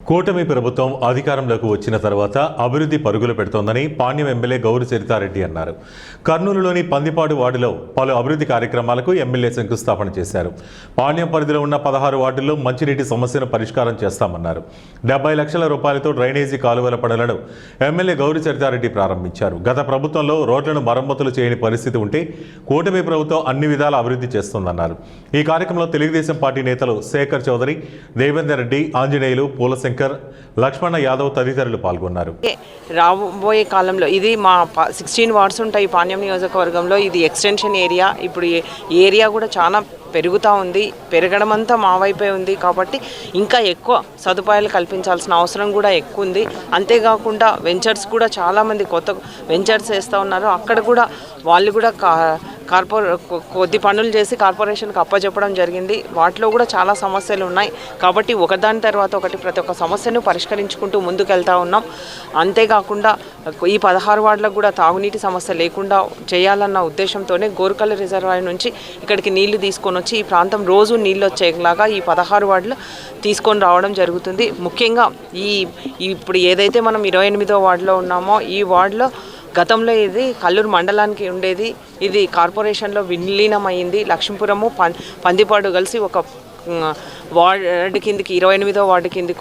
కూటమి ప్రభుత్వం అధికారంలోకి వచ్చిన తర్వాత అభివృద్ధి పరుగులు పెడుతోందని పాణ్యం ఎమ్మెల్యే గౌరి చరితారెడ్డి అన్నారు. కర్నూలులోని పందిపాడు వార్డులో పలు అభివృద్ధి కార్యక్రమాలకు ఎమ్మెల్యే శంకుస్థాపన చేశారు. పాణ్యం పరిధిలో ఉన్న 16 వార్డుల్లో మంచినీటి సమస్యను పరిష్కారం చేస్తామన్నారు. 70 లక్షల రూపాయలతో డ్రైనేజీ కాలువల పనులను ఎమ్మెల్యే గౌరి చరితారెడ్డి ప్రారంభించారు. గత ప్రభుత్వంలో రోడ్లను మరమ్మతులు చేయని పరిస్థితి ఉంటే కూటమి ప్రభుత్వం అన్ని విధాల అభివృద్ధి చేస్తోందన్నారు. ఈ కార్యక్రమంలో తెలుగుదేశం పార్టీ నేతలు శేఖర్ చౌదరి, దేవేందర్ రెడ్డి, ఆంజనేయులు, పూలశంకర్, లక్ష్మణ యాదవ్ తదితరులు పాల్గొన్నారు. రాబోయే కాలంలో ఇది మా 16 వార్డ్స్ ఉంటాయి పాణ్యం నియోజకవర్గంలో. ఇది ఎక్స్టెన్షన్ ఏరియా. ఇప్పుడు ఏరియా కూడా చాలా పెరుగుతూ ఉంది. పెరగడం అంతా మా వైపే ఉంది కాబట్టి ఇంకా ఎక్కువ సదుపాయాలు కల్పించాల్సిన అవసరం కూడా ఎక్కువ ఉంది. అంతేకాకుండా వెంచర్స్ కూడా చాలామంది కొత్త వెంచర్స్ వేస్తూ ఉన్నారు. అక్కడ కూడా వాళ్ళు కూడా కొద్ది పనులు చేసి కార్పొరేషన్కి అప్పచెప్పడం జరిగింది. వాటిలో కూడా చాలా సమస్యలు ఉన్నాయి కాబట్టి ఒకదాని తర్వాత ఒకటి ప్రతి ఒక్క సమస్యను పరిష్కరించుకుంటూ ముందుకెళ్తూ ఉన్నాం. అంతేకాకుండా ఈ 16 వార్డులకు కూడా తాగునీటి సమస్య లేకుండా చేయాలన్న ఉద్దేశంతోనే గోరుకల్ రిజర్వాయర్ నుంచి ఇక్కడికి నీళ్లు తీసుకొని వచ్చి ఈ ప్రాంతం రోజు నీళ్ళు వచ్చేలాగా ఈ 16 వార్డులు తీసుకొని రావడం జరుగుతుంది. ముఖ్యంగా ఇప్పుడు ఏదైతే మనం 28వ వార్డులో ఉన్నామో ఈ వార్డులో గతంలో ఇది కల్లూరు మండలానికి ఉండేది. ఇది కార్పొరేషన్లో విలీనమైంది. లక్ష్మీపురము, పందిపాడు కలిసి ఒక వార్డు కిందికి 28వ వార్డు కిందికి